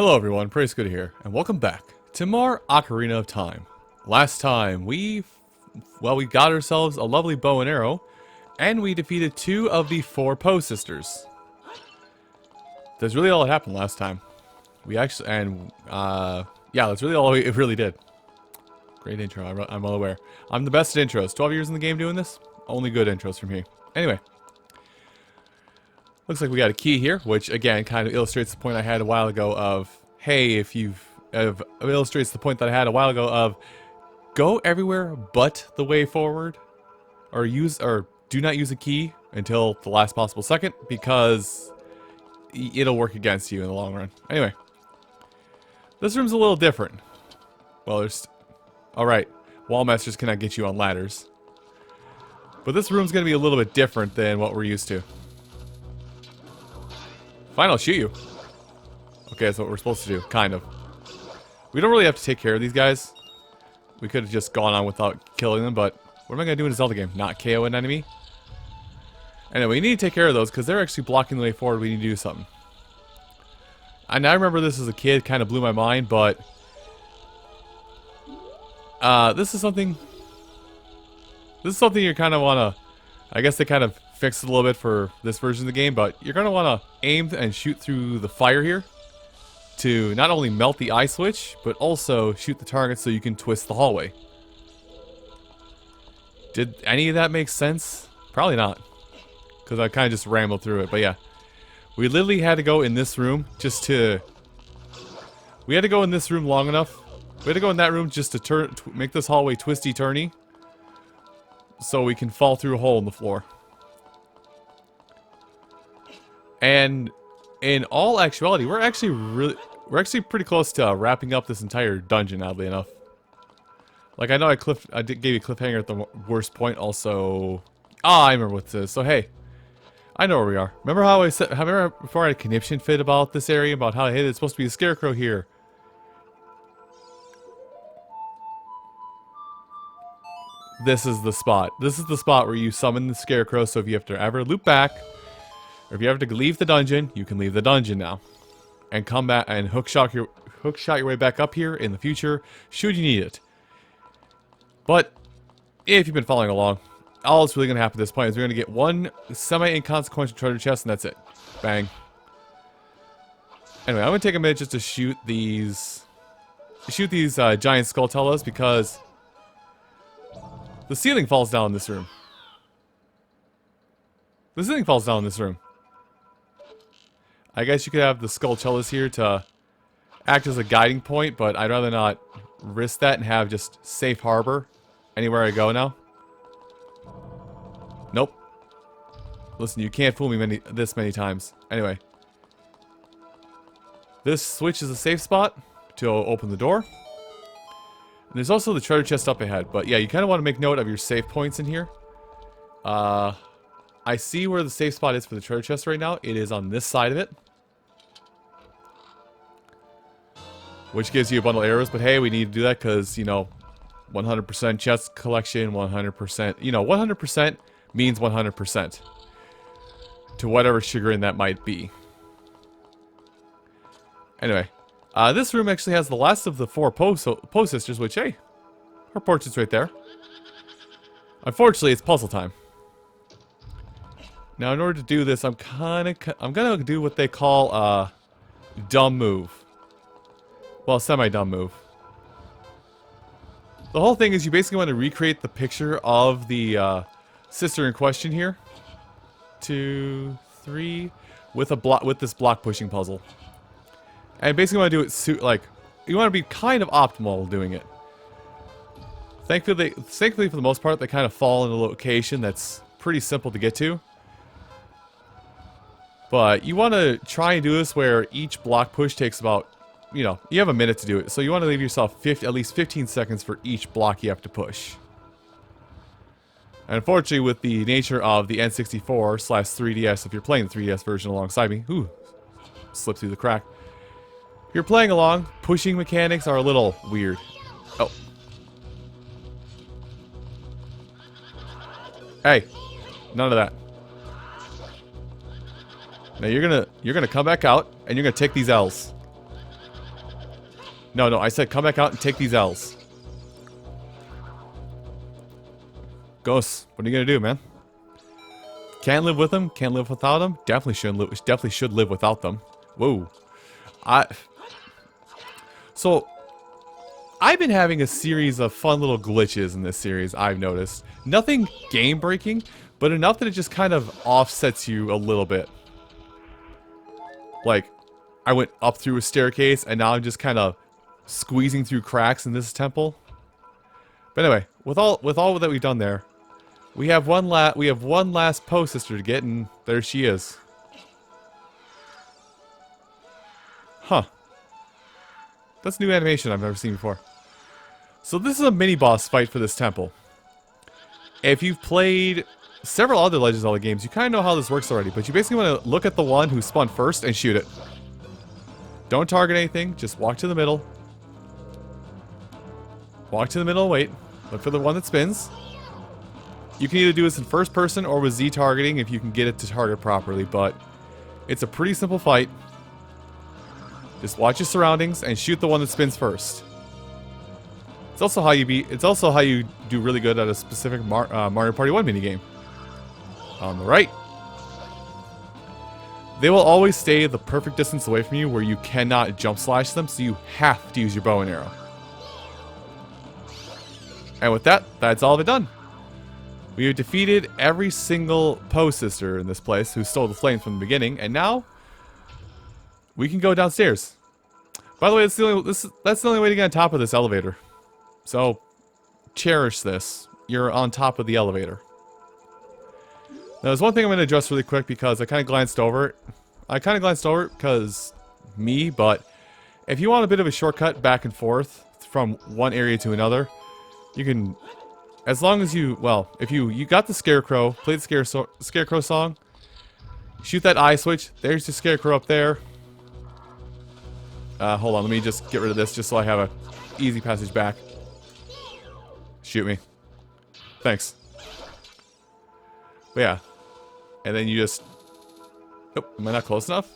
Hello everyone, Praise Good here, and welcome back to more Ocarina of Time. Last time, we got ourselves a lovely bow and arrow, and we defeated two of the four Poes sisters. That's really all that happened last time. Yeah, that's really all it really did. Great intro, I'm well aware. I'm the best at intros. 12 years in the game doing this? Only good intros from me. Anyway. Looks like we got a key here, which again kind of illustrates the point I had a while ago of, hey, illustrates the point that I had a while ago of, go everywhere but the way forward, or do not use a key until the last possible second, because it'll work against you in the long run. Anyway, this room's a little different. Well, alright, wall masters cannot get you on ladders. But this room's going to be a little bit different than what we're used to. Fine, I'll shoot you. Okay, that's what we're supposed to do, kind of. We don't really have to take care of these guys. We could have just gone on without killing them, but what am I going to do in a Zelda game? Not KO an enemy? Anyway, we need to take care of those, because they're actually blocking the way forward. We need to do something. And I remember this as a kid, kind of blew my mind, but this is something you kind of want to, I guess they kind of fixed it a little bit for this version of the game, but you're going to want to aim and shoot through the fire here to not only melt the eye switch, but also shoot the target so you can twist the hallway. Did any of that make sense? Probably not, because I kind of just rambled through it, but yeah. We literally had to go in this room we had to go in this room long enough. We had to go in that room just to make this hallway twisty-turny so we can fall through a hole in the floor. And in all actuality, we're actually pretty close to wrapping up this entire dungeon, oddly enough. Like, I know I gave you a cliffhanger at the worst point, also. I remember what this is. So hey, I know where we are. Remember how I said? Remember before I had a conniption fit about this area, about how hey, there's supposed to be a scarecrow here. This is the spot. This is the spot where you summon the scarecrow. So if you have to ever loop back, or if you have to leave the dungeon, you can leave the dungeon now, and come back and hookshot your way back up here in the future, should you need it. But if you've been following along, all that's really going to happen at this point is we're going to get one semi-inconsequential treasure chest, and that's it. Bang. Anyway, I'm going to take a minute just to shoot these giant Skulltulas, because the ceiling falls down in this room. The ceiling falls down in this room. I guess you could have the Skulltulas here to act as a guiding point, but I'd rather not risk that and have just safe harbor anywhere I go now. Nope. Listen, you can't fool me this many times. Anyway. This switch is a safe spot to open the door. And there's also the treasure chest up ahead. But yeah, you kind of want to make note of your save points in here. I see where the safe spot is for the treasure chest right now. It is on this side of it. Which gives you a bundle of arrows, but hey, we need to do that because, you know, 100% chest collection, 100%, you know, 100% means 100%. To whatever chagrin that might be. Anyway, this room actually has the last of the four Poes sisters, which, hey, her portrait's right there. Unfortunately, it's puzzle time. Now, in order to do this, I'm gonna do what they call a dumb move. Well, semi-dumb move. The whole thing is you basically want to recreate the picture of the sister in question here. 2, 3, with this block pushing puzzle. And basically want to do it you want to be kind of optimal doing it. Thankfully for the most part, they kind of fall in a location that's pretty simple to get to. But you want to try and do this where each block push takes about, you know, you have a minute to do it. So you want to leave yourself at least 15 seconds for each block you have to push. And unfortunately, with the nature of the N64/3DS, if you're playing the 3DS version alongside me, slipped through the crack. If you're playing along, pushing mechanics are a little weird. Oh. Hey, none of that. Now you're gonna come back out and you're gonna take these L's. No, no, I said come back out and take these L's. Ghosts, what are you gonna do, man? Can't live with them, can't live without them. Definitely should live without them. Whoa. So I've been having a series of fun little glitches in this series, I've noticed. Nothing game-breaking, but enough that it just kind of offsets you a little bit. Like, I went up through a staircase, and now I'm just kind of squeezing through cracks in this temple. But anyway, with all that we've done there, we have one last Poes sister to get, and there she is. Huh. That's new animation I've never seen before. So this is a mini-boss fight for this temple. If you've played several other Legend of Zelda games, you kind of know how this works already, but you basically want to look at the one who spun first and shoot it. Don't target anything, just walk to the middle. Walk to the middle and wait. Look for the one that spins. You can either do this in first person or with Z targeting if you can get it to target properly, but it's a pretty simple fight. Just watch your surroundings and shoot the one that spins first. It's also how you do really good at a specific Mario Party 1 minigame. On the right. They will always stay the perfect distance away from you where you cannot jump slash them, so you have to use your bow and arrow. And with that, that's all of it done. We have defeated every single Poes sister in this place who stole the flames from the beginning, and now we can go downstairs. By the way, that's the only way to get on top of this elevator. So, cherish this. You're on top of the elevator. Now, there's one thing I'm going to address really quick because I kind of glanced over it. Because me, but if you want a bit of a shortcut back and forth from one area to another, you can, as long as you, well, if you got the Scarecrow, play the Scarecrow song, shoot that eye switch, there's the Scarecrow up there. Hold on, let me just get rid of this just so I have a easy passage back. Shoot me. Thanks. But yeah. And then you just... Oh, am I not close enough?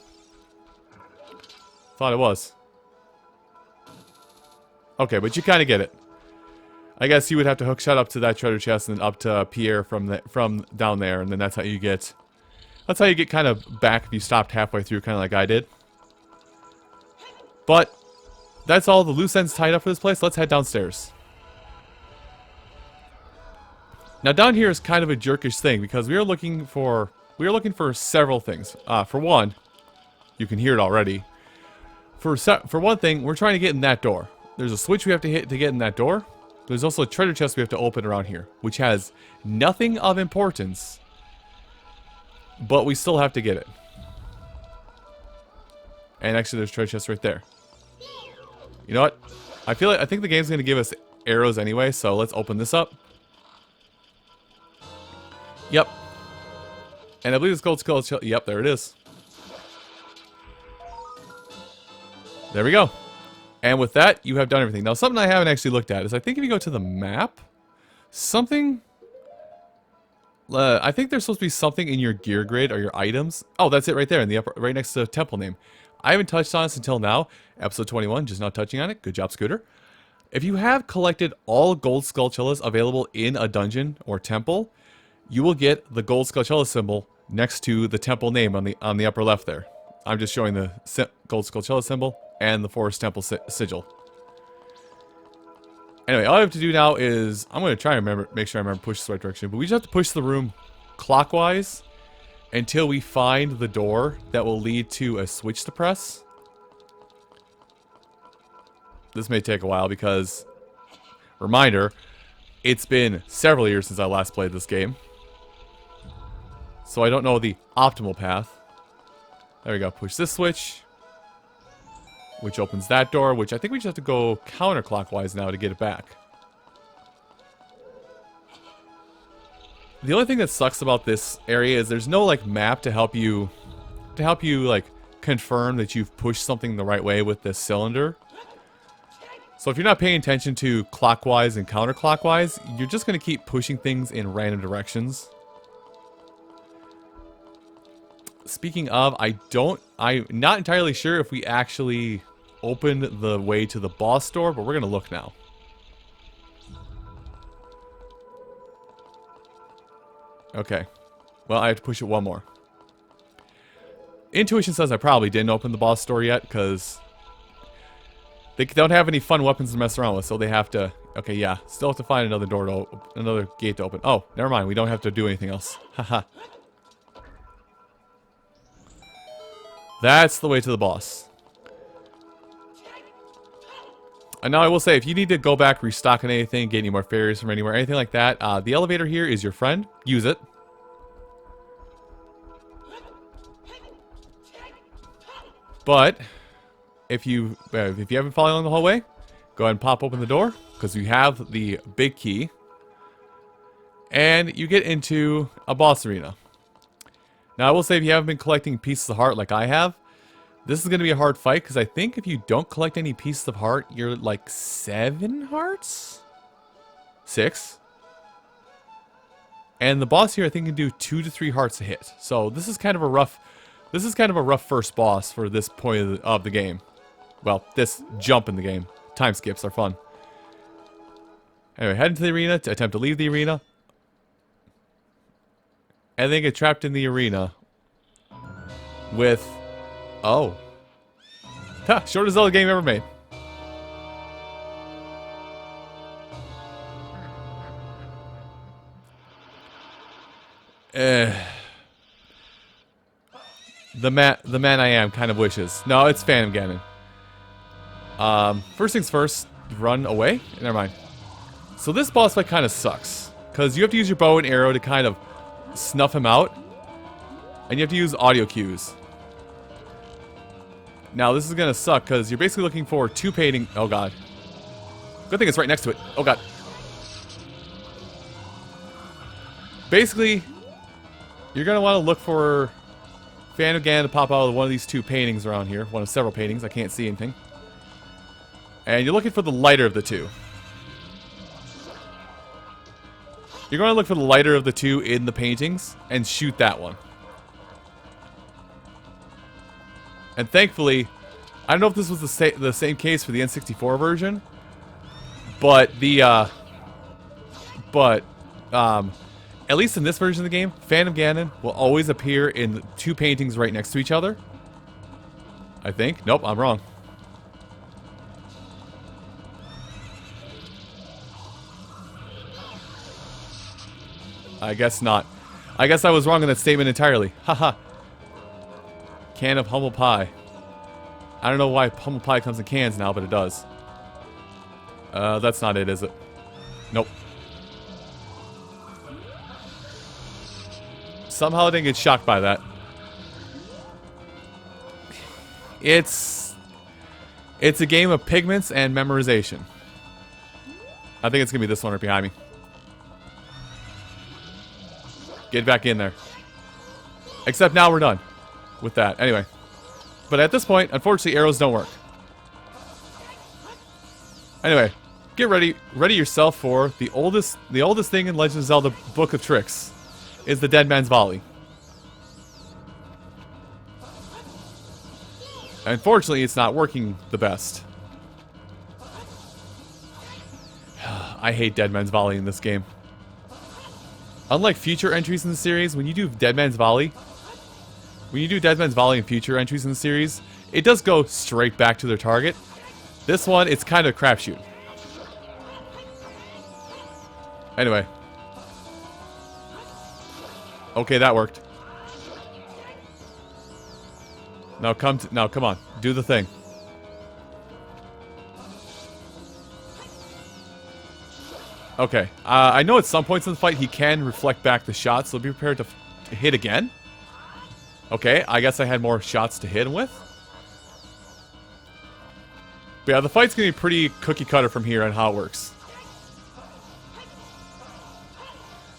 Thought it was. Okay, but you kind of get it. I guess you would have to hook shot up to that treasure chest and then up to Pierre from down there, and then that's how you get... That's how you get kind of back if you stopped halfway through, kind of like I did. But that's all the loose ends tied up for this place. Let's head downstairs. Now down here is kind of a jerkish thing because we are looking for several things. For one, you can hear it already. For one thing, we're trying to get in that door. There's a switch we have to hit to get in that door. There's also a treasure chest we have to open around here, which has nothing of importance, but we still have to get it. And actually, there's treasure chest right there. You know what? I think the game's going to give us arrows anyway, so let's open this up. Yep. And I believe it's gold skull. Yep, there it is. There we go. And with that, you have done everything. Now, something I haven't actually looked at is I think if you go to the map, something... I think there's supposed to be something in your gear grid or your items. Oh, that's it right there in the upper, right next to the temple name. I haven't touched on this until now. Episode 21, just not touching on it. Good job, Scooter. If you have collected all gold Skulltulas available in a dungeon or temple, you will get the gold Skulltula symbol next to the temple name on the upper left there. I'm just showing the gold Skulltula symbol and the forest temple sigil. Anyway, all I have to do now is I'm going to try and make sure I remember to push the right direction, but we just have to push the room clockwise until we find the door that will lead to a switch to press. This may take a while because, reminder, it's been several years since I last played this game. So I don't know the optimal path. There we go, push this switch, which opens that door, which I think we just have to go counterclockwise now to get it back. The only thing that sucks about this area is there's no like map to help you like confirm that you've pushed something the right way with this cylinder. So if you're not paying attention to clockwise and counterclockwise, you're just going to keep pushing things in random directions. Speaking of, I'm not entirely sure if we actually open the way to the boss door, but we're going to look now. Okay. Well, I have to push it one more. Intuition says I probably didn't open the boss door yet, because they don't have any fun weapons to mess around with, so they have to... Okay, yeah. Still have to find another door to another gate to open. Oh, never mind. We don't have to do anything else. Haha. That's the way to the boss. And now I will say, if you need to go back, restock on anything, get any more fairies from anywhere, anything like that, the elevator here is your friend. Use it. But if you haven't followed along the whole way, go ahead and pop open the door, because you have the big key. And you get into a boss arena. Now I will say, if you haven't been collecting pieces of heart like I have, this is going to be a hard fight, because I think if you don't collect any pieces of heart, you're like 7 hearts? 6? And the boss here, I think, can do 2 to 3 hearts a hit. So this is kind of a rough... This is kind of a rough first boss for this point of the game. Well, this jump in the game. Time skips are fun. Anyway, head into the arena to attempt to leave the arena. And then get trapped in the arena with... Oh. Ha! Shortest Zelda game ever made. The man I am kind of wishes. No, it's Phantom Ganon. First things first, run away. Never mind. So this boss fight kind of sucks, because you have to use your bow and arrow to kind of snuff him out, and you have to use audio cues. Now this is gonna suck, because you're basically looking for 2 painting. Oh god. Good thing it's right next to it. Oh god. Basically, you're gonna want to look for Phantom Ganon to pop out of one of these 2 paintings around here. One of several paintings. I can't see anything. And you're looking for the lighter of the 2. You're going to look for the lighter of the 2 in the paintings and shoot that one. And thankfully, I don't know if this was the same case for the N64 version, but at least in this version of the game, Phantom Ganon will always appear in 2 paintings right next to each other. I think. Nope, I'm wrong. I guess not. I guess I was wrong in that statement entirely. Haha. Can of humble pie. I don't know why humble pie comes in cans now, but it does. That's not it, is it? Nope. Somehow I didn't get shocked by that. It's a game of pigments and memorization. I think it's gonna be this one right behind me. Get back in there. Except now we're done with that. Anyway. But at this point, unfortunately, arrows don't work. Anyway, get ready yourself for the oldest thing in Legend of Zelda Book of Tricks is the Dead Man's Volley. Unfortunately, it's not working the best. I hate Dead Man's Volley in this game. Unlike future entries in the series, when you do Dead Man's Volley in future entries in the series, it does go straight back to their target. This one, it's kind of a crapshoot. Anyway. Okay, that worked. Now come on. Do the thing. Okay. I know at some points in the fight he can reflect back the shots, so be prepared to hit again. Okay, I guess I had more shots to hit him with. But yeah, the fight's gonna be pretty cookie cutter from here on how it works.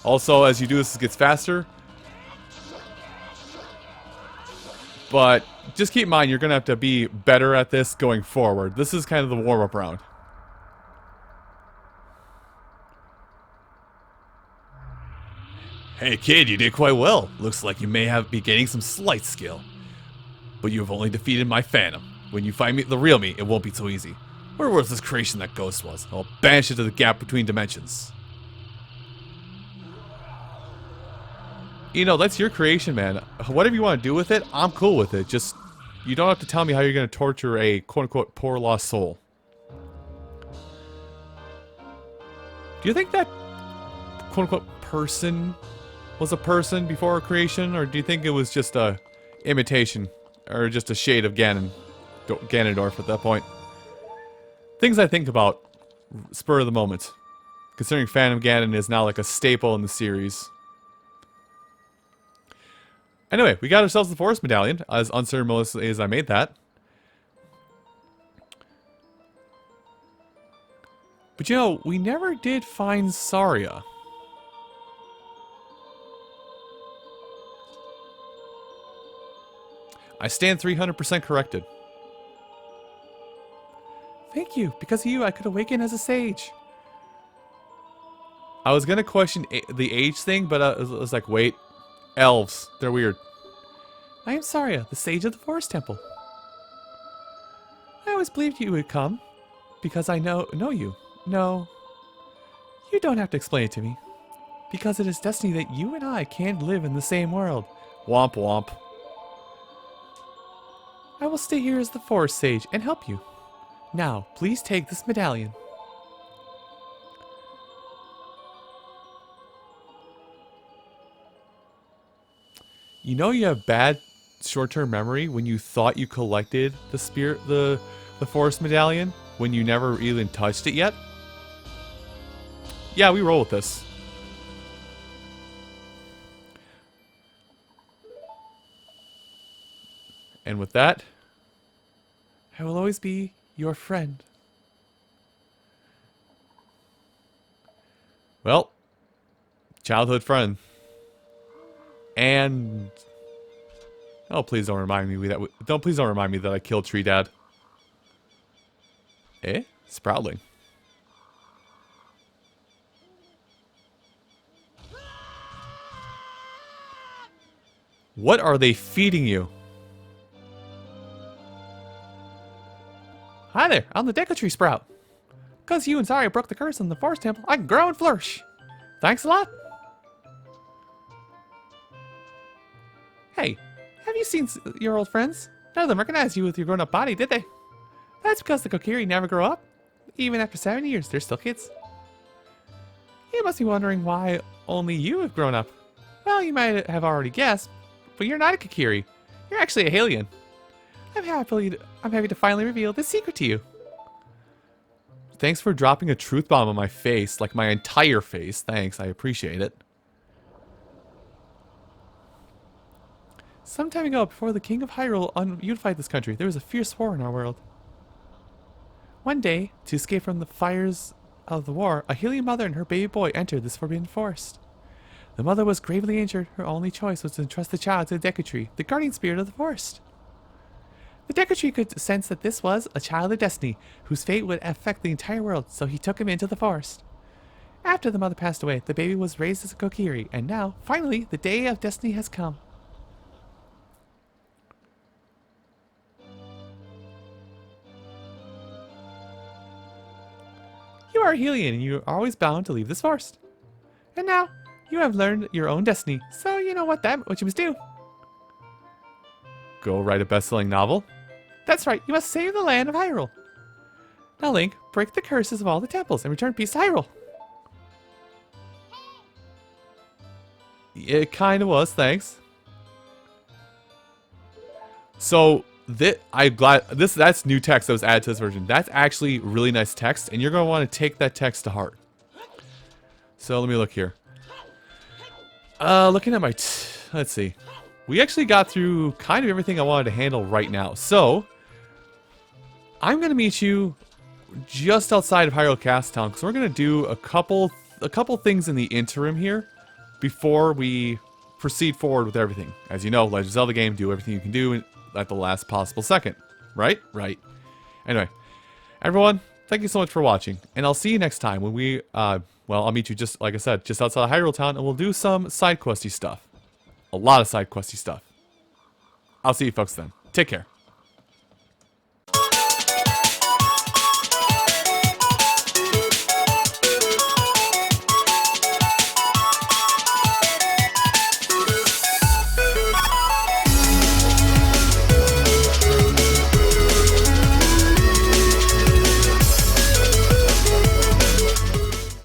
Also, as you do this, it gets faster. But just keep in mind, you're gonna have to be better at this going forward. This is kind of the warm-up round. Hey kid, you did quite well. Looks like you may be gaining some slight skill. But you have only defeated my Phantom, When you find me, the real me, it won't be so easy. Where was this creation that ghost was? I'll banish it to the gap between dimensions. You know, that's your creation, man. Whatever you want to do with it, I'm cool with it. Just, you don't have to tell me how you're going to torture a quote-unquote poor lost soul. Do you think that quote-unquote person was a person before creation? Or do you think it was just a imitation? Or just a shade of Ganondorf at that point? Things I think about spur of the moment. Considering Phantom Ganon is now like a staple in the series. Anyway, we got ourselves the Forest Medallion, as unceremoniously as I made that. But you know, we never did find Saria. I stand 300% corrected. Thank you. Because of you, I could awaken as a sage. I was going to question the age thing, but I was like, wait. Elves. They're weird. I am Saria, the sage of the Forest Temple. I always believed you would come. Because I know you. No. You don't have to explain it to me. Because it is destiny that you and I can't live in the same world. Womp womp. I will stay here as the Forest Sage and help you. Now, please take this medallion. You know you have bad short-term memory when you thought you collected the Forest Medallion when you never even touched it yet? Yeah, we roll with this. And with that, I will always be your friend. Well, childhood friend. And oh, please don't remind me that please don't remind me that I killed Tree Dad. Eh? Sproutling. What are they feeding you? Hi there, I'm the Deku Tree Sprout. Because you and Saria broke the curse in the Forest Temple, I can grow and flourish. Thanks a lot. Hey, have you seen your old friends? None of them recognized you with your grown-up body, did they? That's because the Kokiri never grow up. Even after 7 years, they're still kids. You must be wondering why only you have grown up. Well, you might have already guessed, but you're not a Kokiri. You're actually a Hylian. I'm happy to finally reveal this secret to you. Thanks for dropping a truth bomb on my face, like my entire face. Thanks, I appreciate it. Some time ago, before the King of Hyrule unified this country, there was a fierce war in our world. One day, to escape from the fires of the war, a Hylian mother and her baby boy entered this forbidden forest. The mother was gravely injured. Her only choice was to entrust the child to the Deku Tree, the guardian spirit of the forest. The Deku Tree could sense that this was a child of destiny, whose fate would affect the entire world, so he took him into the forest. After the mother passed away, the baby was raised as a Kokiri, and now, finally, the day of destiny has come. You are a Hylian, and you are always bound to leave this forest. And now, you have learned your own destiny, so you know what you must do. Go write a best-selling novel? That's right, you must save the land of Hyrule. Now, Link, break the curses of all the temples and return peace to Hyrule. It kind of was, thanks. So, that's new text that was added to this version. That's actually really nice text, and you're going to want to take that text to heart. So, let me look here. Looking at my... let's see. We actually got through kind of everything I wanted to handle right now. So, I'm going to meet you just outside of Hyrule Castle Town, because we're going to do a couple things in the interim here before we proceed forward with everything. As you know, Legend of Zelda game, do everything you can do at the last possible second. Right? Right. Anyway, everyone, thank you so much for watching, and I'll see you next time when we, well, I'll meet you just, like I said, just outside of Hyrule Town, and we'll do some side questy stuff. A lot of side questy stuff. I'll see you folks then. Take care.